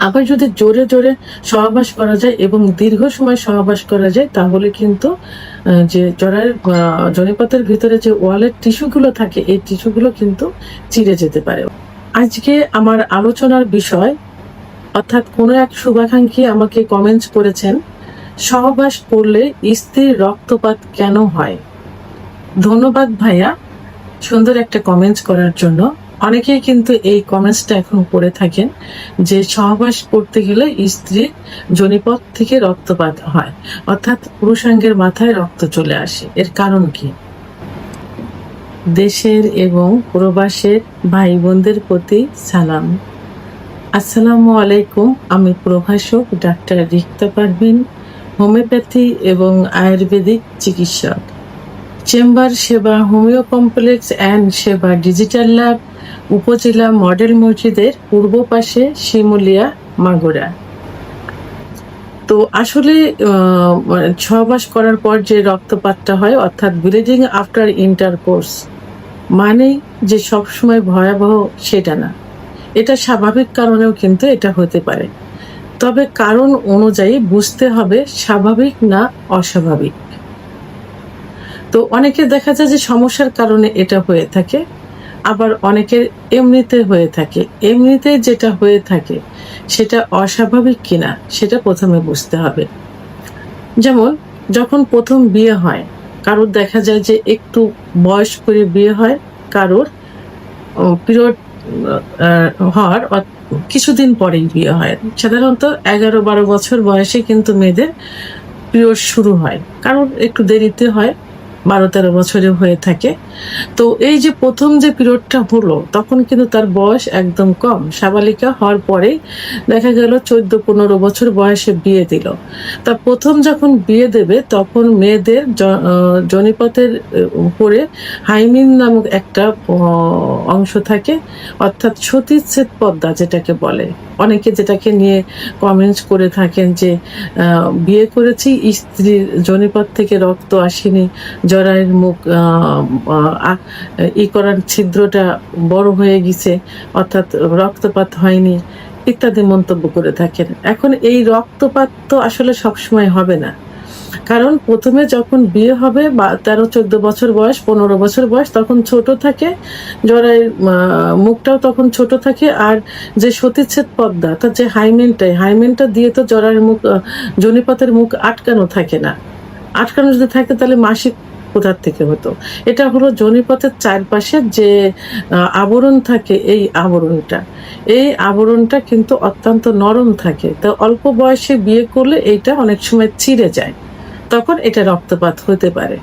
আবার যদি জোরে জোরে সহবাস করা যায় এবং দীর্ঘ সময় সহবাস করা যায়, তাহলে কিন্তু যে জরায়ুর জনিপথের ভিতরে যে ওয়ালের টিস্যুগুলো থাকে, এই টিস্যুগুলো কিন্তু চিড়ে যেতে পারে। আজকে আমার আলোচনার বিষয়, অর্থাৎ কোনো এক শুভাকাঙ্ক্ষী আমাকে কমেন্টস করেছেন, সহবাস করলে স্ত্রীর রক্তপাত কেন হয়। ধন্যবাদ ভাইয়া, সুন্দর একটা কমেন্টস করার জন্য। অনেকেই কিন্তু এই কমেন্টসটা এখন করে থাকেন যে সহবাস করতে গেলে স্ত্রীর জনিপথ থেকে রক্তপাত হয়, অর্থাৎ পুরুষাঙ্গের মাথায় রক্ত চলে আসে। এর কারণ কি? দেশের এবং প্রবাসের ভাই বোনদের প্রতি সালাম। আসসালামু আলাইকুম। আমি প্রভাষক ডাক্তার রিক্তা পারভিন, হোমিওপ্যাথি এবং আয়ুর্বেদিক চিকিৎসক, চেম্বার সেবা, হোমিও কমপ্লেক্স অ্যান্ড সেবা ডিজিটাল ল্যাব, উপজেলা মডেল মসজিদের পূর্ব পাশে, শিমুলিয়া, মাগুরা। তো আসলে সহবাস করার পর যে রক্তপাতটা হয়, অর্থাৎ ব্লিডিং আফটার ইন্টারকোর্স, মানে যে সবসময় ভয়াবহ সেটা না, এটা স্বাভাবিক কারণেও কিন্তু এটা হতে পারে। তবে কারণ অনুযায়ী বুঝতে হবে স্বাভাবিক না অস্বাভাবিক। তো অনেকে দেখা যায় যে সমস্যার কারণে এটা হয়ে থাকে, আবার অনেকের এমনিতে হয়ে থাকে। এমনিতে যেটা হয়ে থাকে সেটা অস্বাভাবিক কিনা সেটা প্রথমে বুঝতে হবে। যেমন যখন প্রথম বিয়ে হয়, কারোর দেখা যায় যে একটু বয়স করে বিয়ে হয়, কারোর পিরিয়ড হওয়ার কিছুদিন পরেই বিয়ে হয়। সাধারণত 11-12 বছর বয়সে কিন্তু মেয়েদের পিরিয়ড শুরু হয়, কারণ একটু দেরিতে হয়, 12-13 বছরে হয়ে থাকে। তো এই যে প্রথম যে পিরিয়ডটা হলো, তখন কিন্তু তার বয়স একদম কম। সাবালিকা হওয়ার পরেই দেখা গেল 14-15 বছর বয়সে বিয়ে দিল। তা প্রথম যখন বিয়ে দেবে, তখন মেয়েদের জনিপথের উপরে হাইমিন নামক একটা অংশ থাকে, অর্থাৎ সতীচ্ছেদ পর্দা যেটাকে বলে। অনেকে যেটাকে নিয়ে কমেন্টস করে থাকেন যে বিয়ে করেছি, স্ত্রীর জনিপথ থেকে রক্ত আসেনি, জরায়ুর মুখ করার ছিদ্রটা বড় হয়ে গেছে, অর্থাৎ রক্তপাত হয়নি, ইত্যাদি মন্তব্য করে থাকেন। এখন এই রক্তপাত তো আসলে সবসময় হবে না, কারণ প্রথমে যখন বিয়ে হবে 13-14 বছর বয়স, 15 বছর বয়স, তখন ছোট থাকে, জরায়ুর মুখটাও তখন ছোট থাকে। আর যে সতীচ্ছেদ পর্দা, অর্থাৎ যে হাইমেনটা দিয়ে তো জরায়ুর মুখ, জনিপথের মুখ আটকানো থাকে না। আটকানো যদি থাকে তাহলে মাসিক কোথার থেকে হতো? এটা হলো জনিপথের চারপাশে যে আবরণ থাকে, এই আবরণটা কিন্তু অত্যন্ত নরম থাকে। তো অল্প বয়সে বিয়ে করলে এইটা অনেক সময় ছিঁড়ে যায়, তখন এটা রক্তপাত হতে পারে।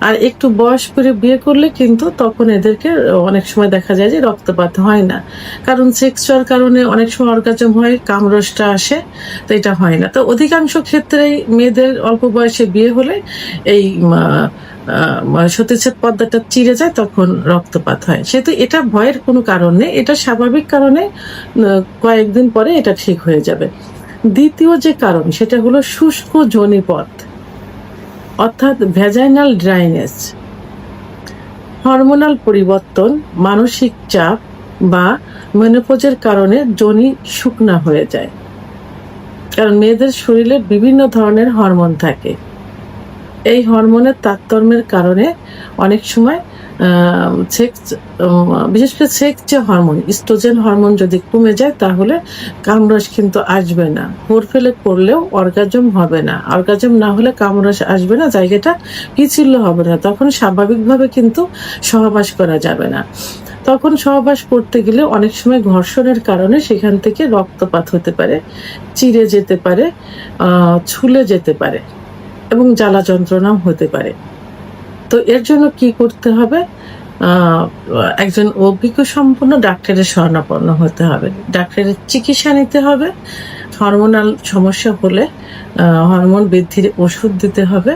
আর একটু বয়স করে বিয়ে করলে কিন্তু তখন এদেরকে অনেক সময় দেখা যায় যে রক্তপাত হয় না, কারণ সেক্সুয়াল কারণে অনেক সময় অর্গাজম হয়, কামরসটা আসে, তো এটা হয় না। তো অধিকাংশ ক্ষেত্রেই মেয়েদের অল্প বয়সে বিয়ে হলে এই সতীচ্ছেদ পর্দাটা চিড়ে যায়, তখন রক্তপাত হয়। সেহেতু এটা ভয়ের কোনো কারণ নেই, এটা স্বাভাবিক কারণে কয়েকদিন পরে এটা ঠিক হয়ে যাবে। দ্বিতীয় যে কারণ, সেটা হলো শুষ্ক যোনিপথ, অর্থাৎ ভ্যাজাইনাল ড্রাইনেস। হরমোনাল পরিবর্তন, মানসিক চাপ বা মেনোপজের কারণে যোনি শুকনা হয়ে যায়। কারণ মেয়েদের শরীরে বিভিন্ন ধরনের হরমোন থাকে, এই হরমোনের তারতম্যের কারণে অনেক সময় সেক্স, বিশেষ করে সেক্স যে হরমোন, ইস্ট্রোজেন হরমোন যদি কমে যায়, তাহলে কামরস কিন্তু আসবে না। ভোর ফেলে করলেও অর্গাজম হবে না, অর্গাজম না হলে কামরস আসবে না, জায়গাটা পিচ্ছিল হবে না, তখন স্বাভাবিকভাবে কিন্তু সহবাস করা যাবে না। তখন সহবাস করতে গেলে অনেক সময় ঘর্ষণের কারণে সেখান থেকে রক্তপাত হতে পারে, চিড়ে যেতে পারে, ছুলে যেতে পারে এবং জ্বালা যন্ত্রণাও হতে পারে। তো এর জন্য কি করতে হবে? একজন অভিজ্ঞ সম্পন্ন ডাক্তারের শরণাপন্ন হতে হবে, ডাক্তারের চিকিৎসা নিতে হবে। হরমোনাল সমস্যা হলে হরমোন বৃদ্ধির ওষুধ দিতে হবে,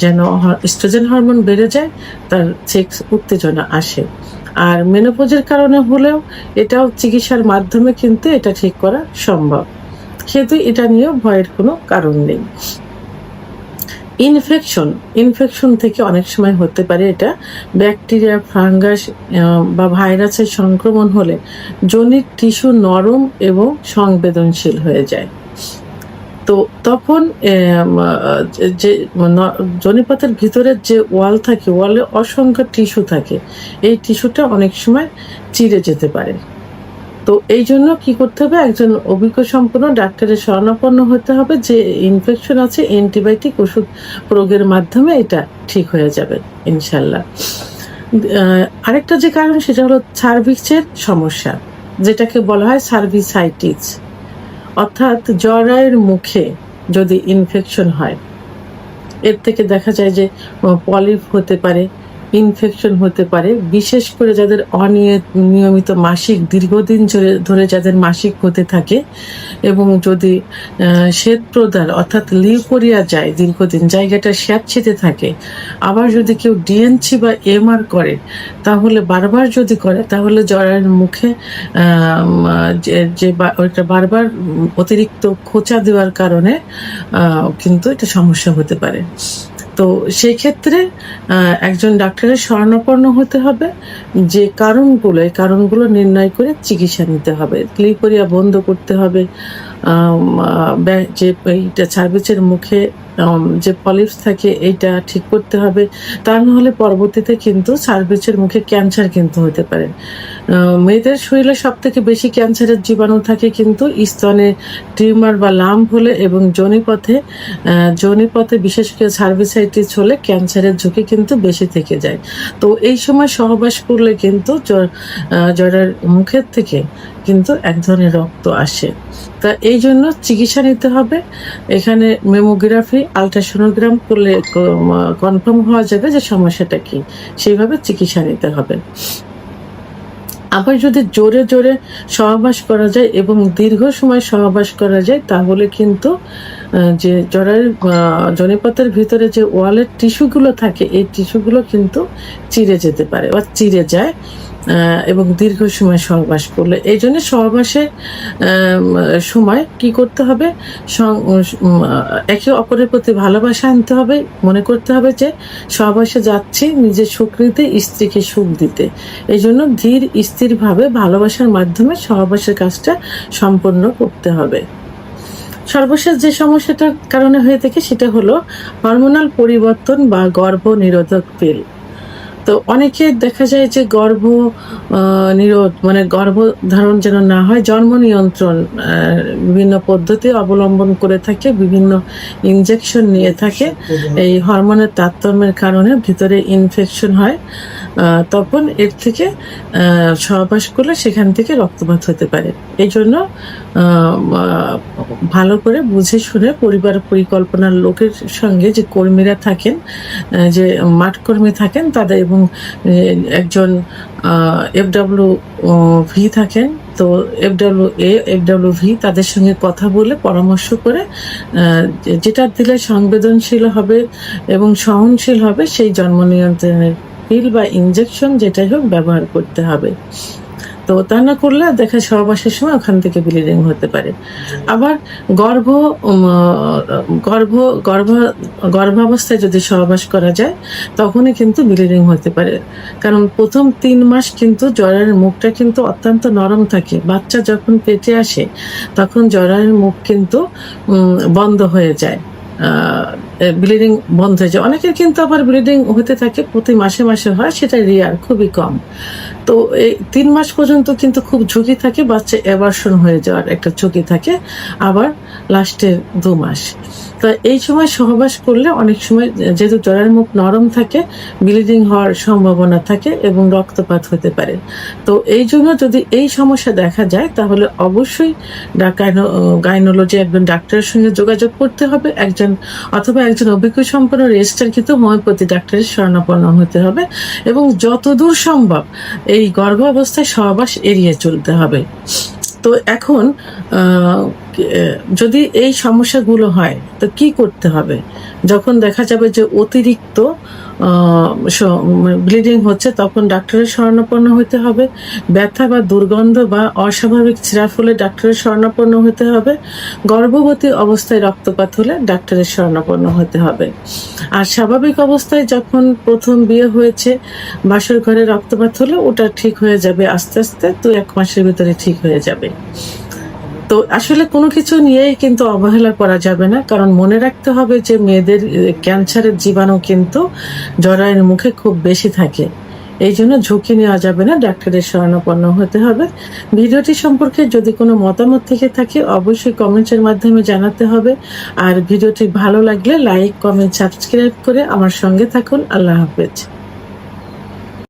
যেন ইস্ট্রোজেন হরমোন বেড়ে যায়, তার সেক্স উত্তেজনা আসে। আর মেনোপজের কারণে হলেও এটাও চিকিৎসার মাধ্যমে কিন্তু এটা ঠিক করা সম্ভব, সেহেতু এটা নিয়েও ভয়ের কোনো কারণ নেই। ইনফেকশন থেকে অনেক সময় হতে পারে। এটা ব্যাকটেরিয়া, ফাঙ্গাস বা ভাইরাসের সংক্রমণ হলে যোনির টিস্যু নরম এবং সংবেদনশীল হয়ে যায়। তো তখন যে যোনিপথের ভিতরের যে ওয়াল থাকে, ওয়ালে অসংখ্য টিস্যু থাকে, এই টিস্যুটা অনেক সময় চিড়ে যেতে পারে। তো এই জন্য কি করতে হবে, একজন অভিজ্ঞ সম্পন্ন ডাক্তারের শরণাপন্ন হতে হবে। যে ইনফেকশন আছে, অ্যান্টিবায়োটিক ওষুধ প্রয়োগের মাধ্যমে এটা ঠিক হয়ে যাবে ইনশাল্লাহ। আরেকটা যে কারণ সেটা হলো সার্ভিক্সের সমস্যা, যেটাকে বলা হয় সার্ভিসাইটিস, অর্থাৎ জরায়ুর মুখে যদি ইনফেকশন হয়, এর থেকে দেখা যায় যে পলিপ হতে পারে, ইনফেকশন হতে পারে। বিশেষ করে যাদের অনিয়মিত মাসিক, দীর্ঘদিন ধরে যাদের মাসিক হতে থাকে এবং যদি শ্বেত প্রদাহ অর্থাৎ লিউকোরিয়া যায় দীর্ঘদিন, জায়গাটা স্যাঁতসেঁতে থাকে, আবার যদি কেউ ডিএনসি বা এমআর করে, তাহলে বারবার যদি করে, তাহলে জরায়ুর মুখে যে ওইটা বারবার অতিরিক্ত খোঁচা দেওয়ার কারণে কিন্তু এটা সমস্যা হতে পারে। তো সেই ক্ষেত্রে একজন ডাক্তারের শরণাপন্ন হতে হবে। যে এই কারণগুলো নির্ণয় করে চিকিৎসা নিতে হবে। লিউকোরিয়া বন্ধ করতে হবে, যে এইটা সার্ভিসের মুখে যে পলিপস থাকে এইটা ঠিক করতে হবে। তা নাহলে পরবর্তীতে কিন্তু সার্ভিসের মুখে ক্যান্সার কিন্তু হতে পারে। মেয়েদের শরীরে সব থেকে বেশি ক্যান্সারের জীবাণু থাকে কিন্তু স্তনে টিউমার বা লাম্প হলে এবং যোনিপথে বিশেষ করে সার্ভিসাইটিস হলে ক্যান্সারের ঝুঁকি কিন্তু বেশি থেকে যায়। তো এই সময় সহবাস করলে কিন্তু জরার মুখের থেকে কিন্তু এক ধরনের রক্ত আসে। তা এই জন্য চিকিৎসা নিতে হবে। এখানে মেমোগ্রাফি, আলট্রাসোনোগ্রাম করলে কনফার্ম হওয়া যাবে যে সমস্যাটা কি, সেইভাবে চিকিৎসা নিতে হবে। আবার যদি জোরে জোরে সহবাস করা যায় এবং দীর্ঘ সময় সহবাস করা যায়, তাহলে কিন্তু যে যোনিপথের ভিতরে যে ওয়ালের টিস্যুগুলো থাকে, এই টিস্যুগুলো কিন্তু চিড়ে যেতে পারে বা চিড়ে যায় এবং দীর্ঘ সময় সহবাস করলে। এই জন্য সহবাসের সময় কি করতে হবে, একে অপরের প্রতি ভালোবাসা আনতে হবে। মনে করতে হবে যে সহবাসে যাচ্ছি নিজের সুখ নিতে, স্ত্রীকে সুখ দিতে। এই জন্য ধীর স্থিরভাবে ভালোবাসার মাধ্যমে সহবাসের কাজটা সম্পন্ন করতে হবে। সর্বশেষ যে সমস্যাটার কারণে হয়ে থাকে সেটা হলো হরমোনাল পরিবর্তন বা গর্ভ নিরোধক পিল। তো অনেকে দেখা যায় যে গর্ভধারণ যেন না হয়, জন্ম নিয়ন্ত্রণ বিভিন্ন পদ্ধতি অবলম্বন করে থাকে, বিভিন্ন ইনজেকশন নিয়ে থাকে। এই হরমোনের তারতম্যের কারণে ভিতরে ইনফেকশন হয়, তখন এর থেকে সহবাস করলে সেখান থেকে রক্তপাত হতে পারে। এই জন্য ভালো করে বুঝে শুনে পরিবার পরিকল্পনার লোকের সঙ্গে যে কর্মীরা থাকেন, যে মাঠ কর্মী থাকেন তাদের, এবং একজন FWV থাকেন, তো FWV তাদের সঙ্গে কথা বলে পরামর্শ করে যেটা দিলে সংবেদনশীল হবে এবং সহনশীল হবে, সেই জন্ম নিয়ন্ত্রণের পিল বা ইনজেকশন যেটাই হোক ব্যবহার করতে হবে। তো তা না করলে দেখা সহবাসের সময় ওখান থেকে ব্লিডিং হতে পারে। আবার গর্ভাবস্থায় যদি সহবাস করা যায়, তখনই কিন্তু ব্লিডিং হতে পারে। কারণ প্রথম 3 মাস কিন্তু জরায়ুর মুখটা কিন্তু অত্যন্ত নরম থাকে। বাচ্চা যখন পেটে আসে তখন জরায়ুর মুখ কিন্তু বন্ধ হয়ে যায়, ব্লিডিং বন্ধ হয়ে যায়। অনেকের কিন্তু আবার ব্লিডিং হতে থাকে প্রতি মাসে মাসে হয়, সেটা রিয়ার, খুবই কম। তো এই 3 মাস পর্যন্ত কিন্তু খুব ঝুঁকি থাকে, বাচ্চা অ্যাবর্শন হয়ে যাওয়ার একটা ঝুঁকি থাকে, আবার লাস্টের 2 মাস। তা এই সময় সহবাস করলে অনেক সময় যেহেতু জরায়ুর মুখ নরম থাকে, ব্লিডিং হওয়ার সম্ভাবনা থাকে এবং রক্তপাত হতে পারে। তো এই জন্য যদি এই সমস্যা দেখা যায়, তাহলে অবশ্যই গাইনোলজি একজন ডাক্তারের সঙ্গে যোগাযোগ করতে হবে, অথবা একজন অভিজ্ঞ সম্পন্ন রেজিস্টারকৃত হোমিওপ্যাথি ডাক্তারের শরণাপন্ন হতে হবে, এবং যতদূর সম্ভব এই গর্ভ অবস্থায় সহবাস এড়িয়ে চলতে হবে। তো এখন যদি এই সমস্যাগুলো হয় তো কি করতে হবে? যখন দেখা যাবে যে অতিরিক্ত ব্লিডিং হচ্ছে, তখন ডাক্তারের শরণাপন্ন হতে হবে। ব্যথা বা দুর্গন্ধ বা অস্বাভাবিক ছিঁড়া হলে ডাক্তারের শরণাপন্ন হতে হবে। গর্ভবতী অবস্থায় রক্তপাত হলে ডাক্তারের শরণাপন্ন হতে হবে। আর স্বাভাবিক অবস্থায় যখন প্রথম বিয়ে হয়েছে, বাসর ঘরে রক্তপাত হলে ওটা ঠিক হয়ে যাবে আস্তে আস্তে, 2-1 মাসের ভিতরে ঠিক হয়ে যাবে। তো আসলে কোনো কিছু নিয়েই কিন্তু অবহেলা করা যাবে না, কারণ মনে রাখতে হবে যে মেয়েদের ক্যান্সারের জীবাণু কিন্তু জরায়ুর মুখে খুব বেশি থাকে। এই জন্য ঝুঁকি নেওয়া যাবে না, ডাক্তারের শরণাপন্ন হতে হবে। ভিডিওটি সম্পর্কে যদি কোনো মতামত থেকে থাকে অবশ্যই কমেন্টের মাধ্যমে জানাতে হবে। আর ভিডিওটি ভালো লাগলে লাইক, কমেন্ট, সাবস্ক্রাইব করে আমার সঙ্গে থাকুন। আল্লাহ হাফেজ।